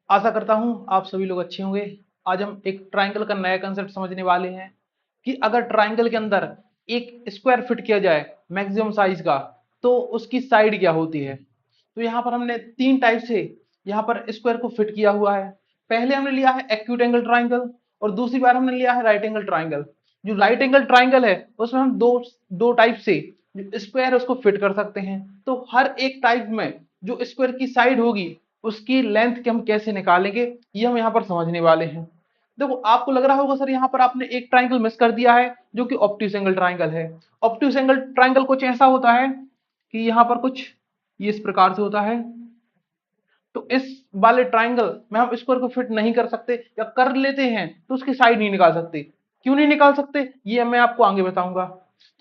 आशा करता हूं आप सभी लोग अच्छे होंगे। आज हम एक ट्रायंगल का नया कंसेप्ट समझने वाले हैं कि अगर ट्रायंगल के अंदर एक स्क्वायर फिट किया जाए मैक्सिमम साइज का, तो उसकी साइड क्या होती है। तो यहाँ पर हमने तीन टाइप से यहाँ पर स्क्वायर को फिट किया हुआ है। पहले हमने लिया है एक्यूट एंगल ट्राइंगल और दूसरी बार हमने लिया है राइट एंगल ट्राइंगल। जो राइट एंगल ट्राइंगल है उसमें हम दो दो टाइप से जो स्क्वायर है उसको फिट कर सकते हैं। तो हर एक टाइप में जो स्क्वायर की साइड होगी उसकी लेंथ के हम कैसे निकालेंगे, ये हम यहाँ पर समझने वाले हैं। देखो, आपको लग रहा होगा सर यहाँ पर आपने एक ट्राइंगल मिस कर दिया है जो कि ऑब्ट्यूस एंगल ट्राइंगल है। ऑब्ट्यूस एंगल ट्राइंगल कुछ ऐसा होता है कि यहाँ पर कुछ ये इस प्रकार से होता है। तो इस वाले ट्राइंगल में हम स्क्वायर को फिट नहीं कर सकते, या कर लेते हैं तो उसकी साइड नहीं निकाल सकते। क्यों नहीं निकाल सकते ये मैं आपको आगे बताऊंगा।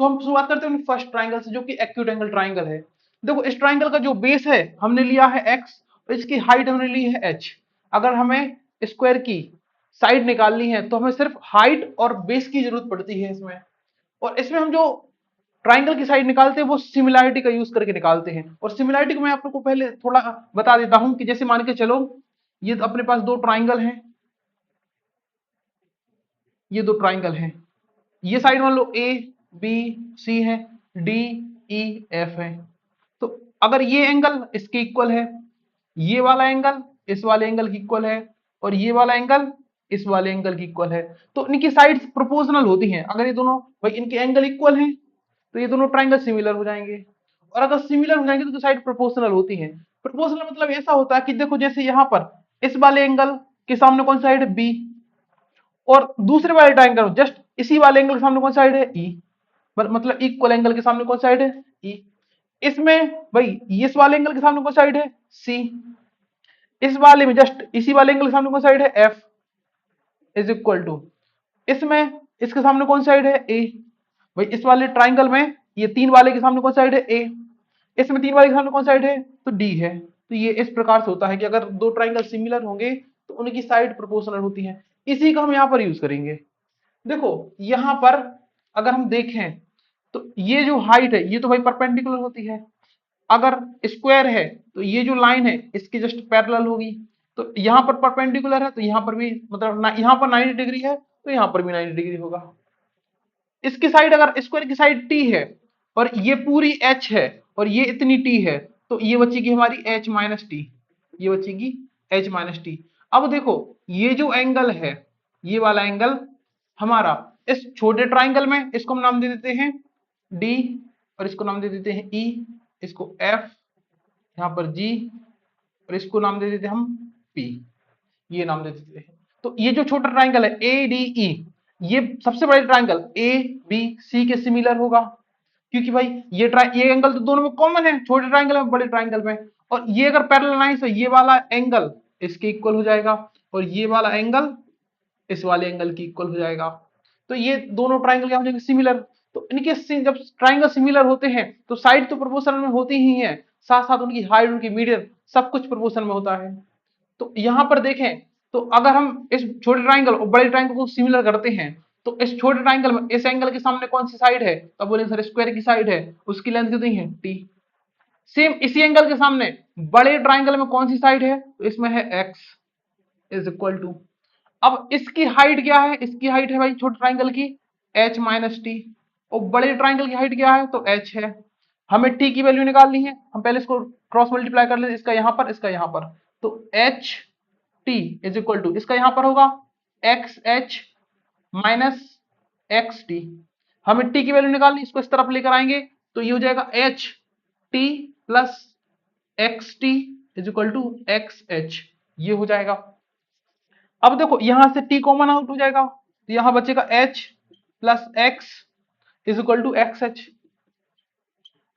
तो हम शुरुआत करते हैं फर्स्ट ट्राइंगल से जो कि एक्यूट एंगल ट्राइंगल है। देखो, इस ट्राइंगल का जो बेस है हमने लिया है एक्स और इसकी हाइट हमने ली है एच। अगर हमें स्क्वायर की साइड निकालनी है तो हमें सिर्फ हाइट और बेस की जरूरत पड़ती है इसमें। और इसमें हम जो ट्राइंगल की साइड निकालते हैं वो सिमिलैरिटी का यूज करके निकालते हैं। और सिमिलैरिटी को मैं आप लोग को पहले थोड़ा बता देता हूं कि जैसे मान के चलो, ये तो अपने पास दो ट्राइंगल हैं, ये दो ट्राइंगल हैं। ये साइड मान लो ए बी सी है, डी ई एफ है। तो अगर ये एंगल इसके इक्वल है, ये वाला एंगल इस वाले एंगल की इक्वल है, और ये वाला एंगल इस वाले एंगल की इक्वल है, तो इनकी साइड्स प्रोपोर्शनल होती हैं। अगर ये दोनों भाई इनके एंगल इक्वल हैं तो ये दोनों ट्राइंगल सिमिलर हो जाएंगे। और अगर सिमिलर हो जाएंगे तो साइड प्रोपोर्शनल होती हैं। प्रोपोर्शनल मतलब ऐसा होता है कि देखो, जैसे यहाँ पर इस वाले एंगल के सामने कौन सा साइड है, बी, और दूसरे वाले ट्राइंगल जस्ट इसी वाले एंगल के सामने कौन साइड है, ई। मतलब इक्वल एंगल के सामने कौन साइड है, ई। इसमें भाई इस वाले एंगल के सामने कौन साइड है, सी। इस वाले में जस्ट इसी वाले एंगल के सामने कौन साइड है, एफ इज इक्वल टू, इसमें इसके सामने कौन साइड है, ए। भाई इस वाले ट्राइंगल में ये तीन वाले के सामने कौन साइड है, ए। इसमें तीन वाले के सामने कौन साइड है, तो डी है। तो ये इस प्रकार से होता है कि अगर दो ट्राइंगल सिमिलर होंगे तो उनकी साइड प्रोपोर्शनल होती है। इसी का हम यहाँ पर यूज करेंगे। देखो, यहां पर अगर हम देखें तो ये जो हाइट है ये तो भाई परपेंडिकुलर होती है। अगर स्क्वायर है तो ये जो लाइन है इसकी जस्ट पैरेलल होगी। तो यहाँ पर परपेंडिकुलर है तो यहाँ पर भी मतलब यहाँ पर 90 डिग्री है तो यहाँ पर भी 90 डिग्री होगा। इसकी साइड अगर स्क्वायर की साइड टी है और ये पूरी एच है और ये इतनी टी है, तो ये बचेगी हमारी एच माइनस टी। ये बचेगी एच माइनस टी। अब देखो, ये जो एंगल है, ये वाला एंगल हमारा इस छोटे ट्राइंगल में इसको हम नाम दे देते हैं डी, और इसको नाम दे देते हैं ई, इसको एफ, यहाँ पर जी, और इसको नाम दे देते हैं हम पी। ये नाम दे देते हैं। तो ये जो छोटा ट्राइंगल है ए डी ई, ये सबसे बड़े ट्राइंगल ए बी सी के सिमिलर होगा। क्योंकि भाई ये एंगल तो दोनों में कॉमन है, छोटे ट्राइंगल में बड़े ट्राइंगल में। और ये अगर पैरेलल लाइन है ये वाला एंगल इसके इक्वल हो जाएगा, और ये वाला एंगल इस वाले एंगल की इक्वल हो जाएगा। तो ये दोनों ट्राइंगल क्या हो जाएंगे, सिमिलर। तो इनके जब ट्राइंगल सिमिलर होते हैं तो साइड तो प्रोपोर्शनल में होती ही है, साथ साथ उनकी हाइट, उनकी मीडियन, सब कुछ प्रोपोर्शनल में होता है। तो यहां पर देखें तो अगर हम इस छोटे ट्राइंगल और बड़े ट्राइंगल को सिमिलर करते हैं तो इस छोटे ट्राइंगल में इस एंगल के सामने कौन सी साइड है, तब बोलेंगे सर स्क्वायर की साइड है, उसकी लेंथ कितनी है, टी। सेम इसी एंगल के सामने बड़े ट्राइंगल में कौन सी साइड है, तो इसमें है एक्स इज इक्वल टू, अब इसकी हाइट क्या है, इसकी हाइट है भाई छोटे ट्राइंगल की एच माइनस टी, और बड़े ट्राइंगल की हाइट क्या है, तो एच है। हमें टी की वैल्यू निकालनी है, हम पहले इसको क्रॉस मल्टीप्लाई कर लेते, इसका यहां पर इसका यहां पर। तो H T is equal to, इसका यहां पर होगा X H minus X T. हमें टी की वैल्यू निकालनी, इसको इस तरफ लेकर आएंगे तो ये हो जाएगा H T plus X T is equal to X H, ये हो जाएगा। अब देखो यहां से टी कॉमन आउट हो जाएगा तो यहां बचेगा H plus X is equal to X H.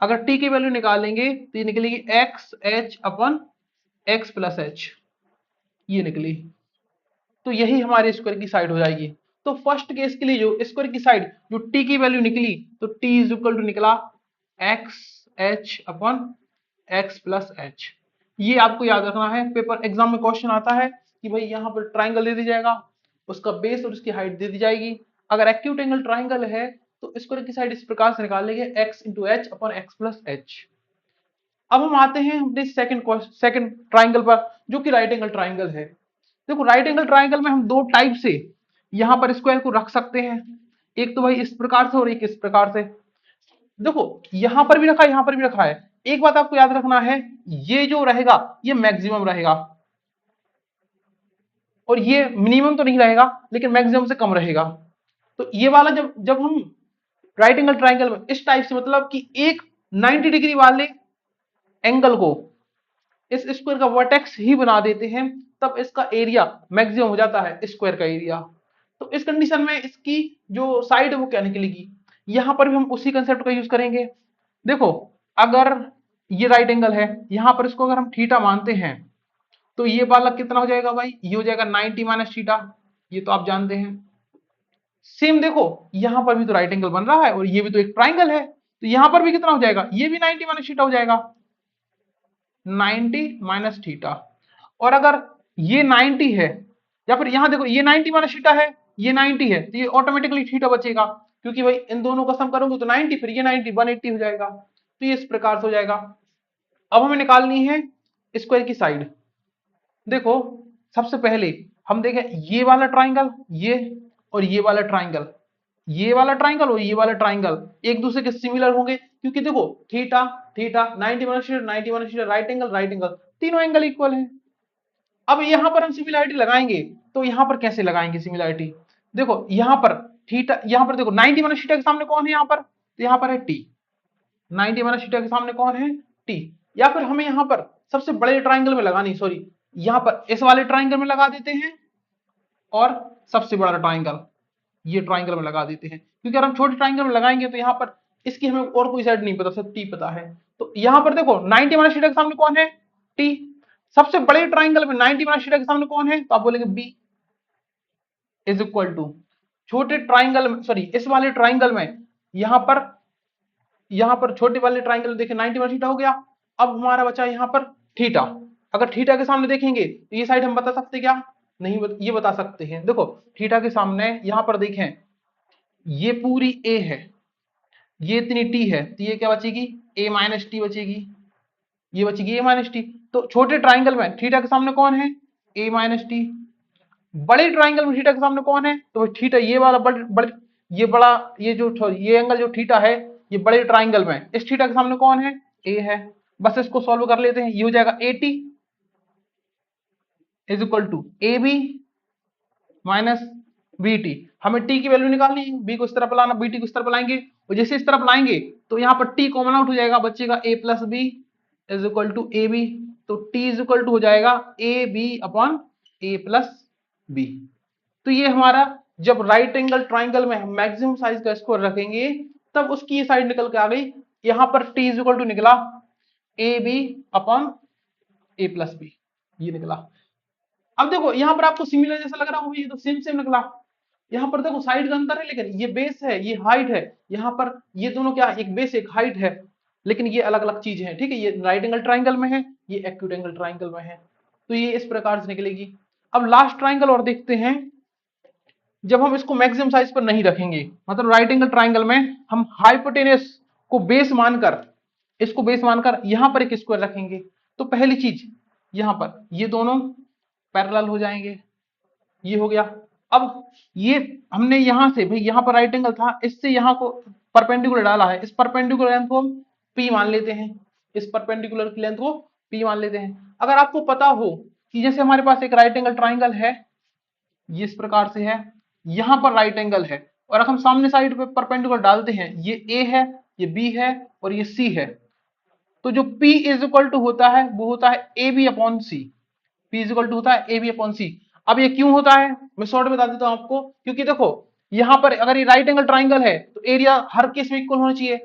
अगर टी की वैल्यू निकालेंगे तो ये निकलेगी X H upon X plus H, ये निकली। तो यही हमारे स्क्वायर की साइड हो जाएगी। तो फर्स्ट केस के लिए जो स्क्वायर की साइड जो टी की वैल्यू निकली, तो टी इज इक्वल टू निकला x H upon X plus H. ये आपको याद रखना है, पेपर एग्जाम में क्वेश्चन आता है कि भाई यहाँ पर ट्राइंगल दे दी जाएगा, उसका बेस और उसकी हाइट दे दी जाएगी। अगर एक्यूट एंगल ट्राइंगल है तो स्क्वायर की साइड इस प्रकार से निकाल लेंगे x into H upon X plus H. अब हम आते हैं अपने सेकंड ट्राइंगल पर, जो कि राइट एंगल ट्राइंगल है। देखो राइट एंगल ट्राइंगल में हम दो टाइप से यहां पर स्क्वायर को रख सकते हैं, एक तो भाई इस प्रकार से और एक इस प्रकार से। देखो यहां पर भी रखा है, यहां पर भी रखा है। एक बात आपको याद रखना है, ये जो रहेगा ये मैक्सिमम रहेगा, और ये मिनिमम तो नहीं रहेगा लेकिन मैक्सिमम से कम रहेगा। तो ये वाला जब जब हम राइट एंगल ट्राइंगल में इस टाइप से, मतलब कि एक 90 डिग्री वाले एंगल को इस स्क्वायर का वर्टेक्स ही बना देते हैं, तब इसका एरिया मैक्सिमम हो जाता है स्क्वायर का एरिया। तो इस कंडीशन में इसकी जो साइड है वो क्या निकलेगी, यहां पर भी हम उसी कंसेप्ट का यूज करेंगे। देखो अगर ये राइट एंगल है, यहां पर इसको अगर हम थीटा मानते हैं, तो ये वाला कितना हो जाएगा भाई, ये हो जाएगा 90 माइनस थीटा, ये तो आप जानते हैं। सेम देखो यहां पर भी तो राइट एंगल बन रहा है और ये भी तो एक ट्राइंगल है, तो यहां पर भी कितना हो जाएगा, ये भी 90 माइनस थीटा हो जाएगा, 90 माइनस थीटा। और अगर ये 90 है, या फिर यहां देखो ये 90 माइनस थीटा है, ये 90 है, तो ये ऑटोमेटिकली थीटा बचेगा, क्योंकि भाई इन दोनों का सम करूंगा तो 90, फिर ये 90 180 हो जाएगा। तो ये इस प्रकार से हो जाएगा। अब हमें निकालनी है स्क्वायर की साइड। देखो सबसे पहले हम देखें ये वाला ट्राइंगल, ये और ये वाला ट्राइंगल, ये वाला ट्राइंगल और ये वाला ट्राइंगल एक दूसरे के सिमिलर होंगे, क्योंकि देखो theta theta 90 minus theta 90 minus theta, right angle, तीनों एंगल इक्वल है। अब यहां पर हम सिमिलरिटी लगाएंगे, तो यहां पर कैसे लगाएंगे सिमिलरिटी, देखो यहां पर थीटा, यहां पर देखो 90 माइनस थीटा के सामने कौन है, यहां पर तो यहां पर है टी, 90 माइनस थीटा के सामने कौन है, टी। या फिर हमें यहां पर सबसे बड़े ट्राइंगल में लगानी, सॉरी यहां पर इस वाले ट्राइंगल में लगा देते हैं, और सबसे बड़ा ट्राइंगल ये ट्राइंगल में लगा देते हैं, क्योंकि अगर हम छोटे ट्राइंगल में लगाएंगे तो यहाँ पर इसकी हमें और कोई साइड नहीं पता, सिर्फ टी पता है। तो यहाँ पर देखो 90 माइनस थीटा के सामने कौन है, टी। सबसे बड़े ट्राइंगल में 90 माइनस थीटा के सामने कौन है, तो आप बोलेंगे बी इज इक्वल टू, छोटे ट्राइंगल में सॉरी इस वाले ट्राइंगल में यहाँ पर छोटे वाले ट्राइंगल में देखिए 90 माइनस थीटा हो गया। अब हमारा बचा यहाँ पर थीटा। अगर थीटा के सामने देखेंगे तो ये साइड हम बता सकते क्या, नहीं ये बता सकते हैं। देखो थीटा के सामने यहाँ पर देखें, ये पूरी ए है, ये इतनी टी है, तो ये क्या बचेगी, ए माइनस टी बचेगी, ये बचेगी ए माइनस टी। तो छोटे ट्राइंगल में थीटा के सामने कौन है, ए माइनस टी। बड़े ट्राइंगल में थीटा के सामने कौन है, तो थीटा ये वाला ये बड़ा, ये एंगल जो थीटा है, ये बड़े ट्राइंगल में इस थीटा के सामने कौन है, ए है। बस इसको सॉल्व कर लेते हैं, ये हो जाएगा A T is equal to A B minus B T. हमें टी की वैल्यू निकालनी है, बी को इस तरफ लाना, बी टी को इस तरफ लाएंगे, और जैसे इस तरफ लाएंगे तो यहाँ पर टी कॉमन आउट हो जाएगा, बचेगा a plus b is equal to A B. तो टी इज इक्वल टू हो जाएगा a B upon A plus b. तो ये हमारा जब राइट एंगल ट्राइंगल में हम मैक्सिमम साइज का स्क्वायर रखेंगे, तब उसकी ये साइड निकल के आ गई। यहां पर टी इज इक्वल टू निकला A B upon A plus B, ये निकला। अब देखो यहां पर आपको सिमिलर जैसा लग रहा होगा, ये तो सेम सेम निकला। यहाँ पर देखो साइड का अंतर है, लेकिन ये बेस है ये हाइट है, यहाँ पर ये दोनों क्या है, एक बेस एक हाइट है, लेकिन ये अलग अलग चीज है, ठीक है। ये राइट एंगल ट्राइंगल में है, ये एक्यूट एंगल ट्राइंगल में है, तो ये इस प्रकार से निकलेगी। अब लास्ट ट्राइंगल और देखते हैं, जब हम इसको मैक्सिमम साइज पर नहीं रखेंगे, मतलब राइट एंगल ट्राइंगल में हम हाइपोटेनस को बेस मानकर, इसको बेस मानकर यहां पर एक स्क्वायर रखेंगे, तो पहली चीज यहां पर ये दोनों पैरेलल हो जाएंगे, ये हो गया। अब ये हमने यहां से भाई यहां पर राइट एंगल था, इससे यहां को परपेंडिकुलर डाला है, इस परपेंडिकुलर लेंथ को हम P मान लेते हैं, इस परपेंडिकुलर की लेंथ को P मान लेते हैं। अगर आपको पता हो कि जैसे हमारे पास एक राइट एंगल ट्राइंगल है, ये इस प्रकार से है, यहां पर राइट एंगल है, और अगर हम सामने साइड पे परपेंडिकुलर डालते हैं, ये A है, ये B है और ये C है, तो जो P इज इक्वल टू होता है वो होता है A B upon C. P is equal to होता है ए बी अपॉन सी। अब ये क्यों होता है, मैं शॉर्ट बता देता हूं आपको, क्योंकि देखो यहां पर अगर ये राइट एंगल ट्राइंगल है तो एरिया हर केस में इक्वल होना चाहिए।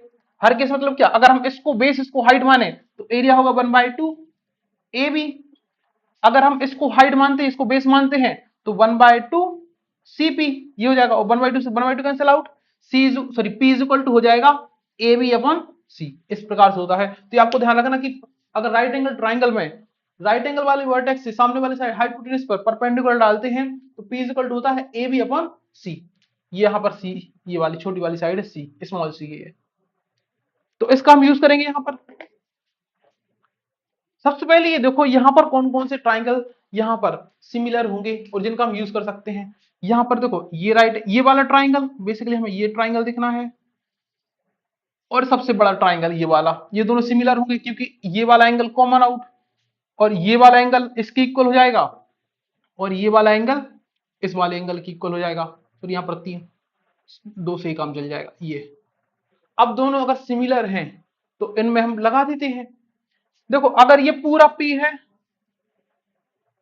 हर केस मतलब क्या, अगर हम इसको बेस इसको हाइट माने तो एरिया होगा 1/2 ए बी। अगर हम इसको हाइट मानते हैं इसको बेस मानते हैं तो 1/2 सीपी, ये हो जाएगा, और 1/2 से 1/2 cancel out, C sorry P is equal to हो जाएगा ए बी अपॉन सी। इस प्रकार से होता है। तो ये आपको ध्यान रखना कि अगर राइट एंगल ट्राइंगल में राइट एंगल वाले वर्टेक्स से सामने वाले साइड हाइपोटेनस पर परपेंडिकुलर डालते हैं तो P इज इक्वल टू होता है ए बी अपॉन सी। ये यहां पर सी, ये वाली छोटी वाली साइड है सी, स्मॉल सी है, तो इसका हम यूज करेंगे यहां पर। सबसे पहले ये देखो यहाँ पर कौन कौन से ट्राइंगल यहाँ पर सिमिलर होंगे और जिनका हम यूज कर सकते हैं। यहाँ पर देखो ये राइट, ये वाला ट्राइंगल, बेसिकली हमें ये ट्राइंगल दिखना है, और सबसे बड़ा ट्राइंगल ये वाला, ये दोनों सिमिलर होंगे क्योंकि ये वाला एंगल कॉमन आउट, और ये वाला एंगल इसके इक्वल हो जाएगा, और ये वाला एंगल इस वाले एंगल की इक्वल हो जाएगा। फिर यहाँ पर 3, 2 से ही काम चल जाएगा। ये अब दोनों अगर सिमिलर हैं तो इनमें हम लगा देते हैं। देखो अगर ये पूरा P है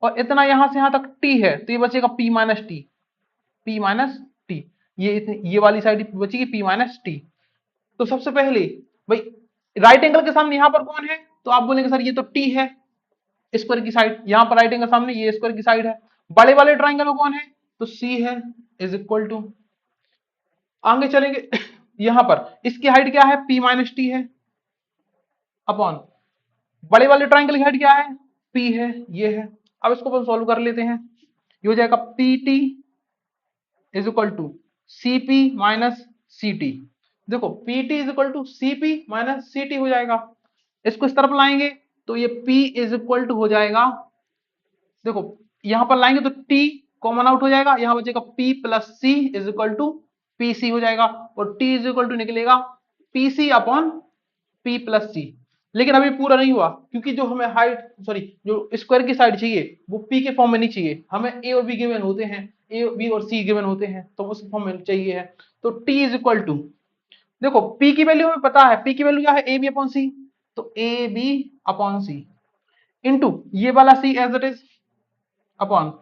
और इतना यहां से यहां तक T है तो ये बचेगा P minus T, P minus T, ये वाली साइड बचेगी P माइनस टी। तो सबसे पहले भाई राइट एंगल के सामने यहां पर कौन है, तो आप बोलेंगे सर ये तो T है, स्क्वायर की साइड, यहां पर राइट एंगल सामने ये स्क्वायर की साइड है। बड़े वाले ट्राइंगल में कौन है, तो C है, इज इक्वल टू, आगे चलेंगे यहां पर इसकी हाइट क्या है, P माइनस टी है, अपॉन बड़े वाले ट्राइंगल की हाइट क्या है, P है, ये है। अब इसको अपन सॉल्व कर लेते हैं, ये हो जाएगा PT is equal to CP minus CT। देखो PT is equal to CP minus CT हो जाएगा, इसको इस तरफ लाएंगे तो ये P इज इक्वल टू हो जाएगा, देखो यहां पर लाएंगे तो T कॉमन आउट हो जाएगा, यहां बचेगा P plus C is equal to PC हो जाएगा, और T इज इक्वल टू निकलेगा PC upon P plus C। लेकिन अभी पूरा नहीं हुआ क्योंकि जो हमें हाइट सॉरी जो स्क्वायर की साइड चाहिए वो P के फॉर्म में नहीं चाहिए, हमें A और B गिवन होते हैं, A B और C गिवन होते हैं तो उस फॉर्म में चाहिए है। तो T इज इक्वल टू, देखो P की वैल्यू हमें पता है, P की वैल्यू क्या है, AB अपॉन C, तो AB अपॉन C इंटू ये वाला C as it is upon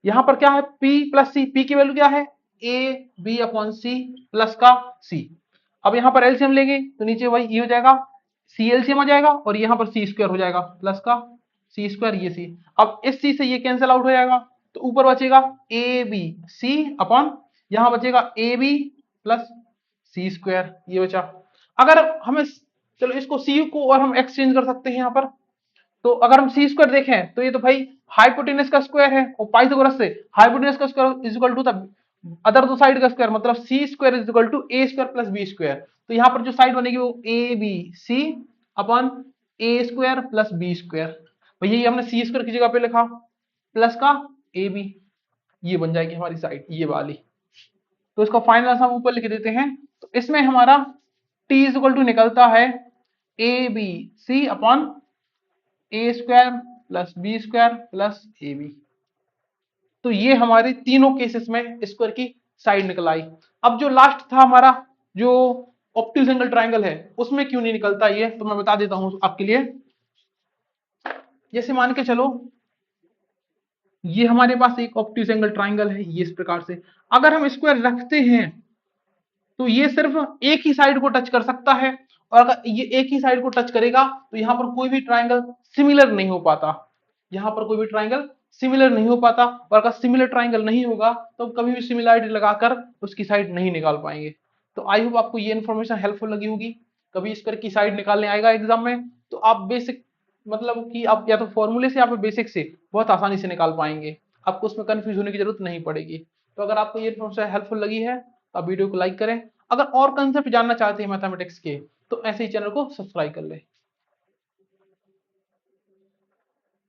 यहां पर क्या है P प्लस C, P की वैल्यू क्या है A B अपॉन C प्लस का C। अब यहां पर एलसीएम लेंगे तो नीचे वही ये हो जाएगा, C एलसीएम आ जाएगा और यहां पर C स्क्वायर हो जाएगा प्लस का C स्क्वायर, ये C। अब इस C से ये कैंसिल आउट हो जाएगा तो ऊपर बचेगा AB C अपॉन यहां बचेगा AB प्लस C स्क्वायर, ये बचा। अगर हमें चलो इसको C को और हम एक्सचेंज कर सकते हैं यहाँ पर, तो अगर हम सी स्क्वायर देखें तो ये तो भाई हाइपोटेनस का स्क्वायर है, और पाइथागोरस से हाइपोटेनस का square is equal to the other दो साइड का स्क्वायर, मतलब c square is equal to a square plus B square. तो यहाँ पर जो साइड बनेगी वो a B C upon A square plus B square, भैया ये हमने सी स्क्वायर की जगह पे लिखा प्लस का ए बी, ये बन जाएगी हमारी साइड ये वाली। तो इसका फाइनल आंसर हम ऊपर लिख देते हैं, तो इसमें हमारा टी इज इक्वल टू निकलता है A B C upon A square plus B square plus A B. तो ये हमारे तीनों केसेस में स्क्वायर की साइड निकल आई। अब जो लास्ट था हमारा जो ऑप्टिक एंगल ट्राइंगल है उसमें क्यों नहीं निकलता ये तो मैं बता देता हूं आपके लिए। जैसे मान के चलो ये हमारे पास एक ऑप्टिक एंगल ट्राइंगल है, ये इस प्रकार से अगर हम स्क्वायर रखते हैं तो ये सिर्फ एक ही साइड को टच कर सकता है, और अगर ये एक ही साइड को टच करेगा तो यहाँ पर कोई भी ट्राइंगल सिमिलर नहीं हो पाता, यहाँ पर कोई भी ट्राइंगल सिमिलर नहीं हो पाता, और अगर सिमिलर ट्राइंगल नहीं होगा तो कभी भी सिमिलरिटी लगाकर उसकी साइड नहीं निकाल पाएंगे। तो आई होप आपको ये इन्फॉर्मेशन हेल्पफुल लगी होगी। कभी इस कर की साइड निकालने आएगा एग्जाम में तो आप बेसिक मतलब कि आप या तो फॉर्मूले से या फिर बेसिक से बहुत आसानी से निकाल पाएंगे, आपको उसमें कंफ्यूज होने की जरूरत नहीं पड़ेगी। तो अगर आपको ये इन्फॉर्मेशन हेल्पफुल लगी है तो आप वीडियो को लाइक करें, अगर और कंसेप्ट जानना चाहते हैं मैथमेटिक्स के तो ऐसे ही चैनल को सब्सक्राइब कर लें।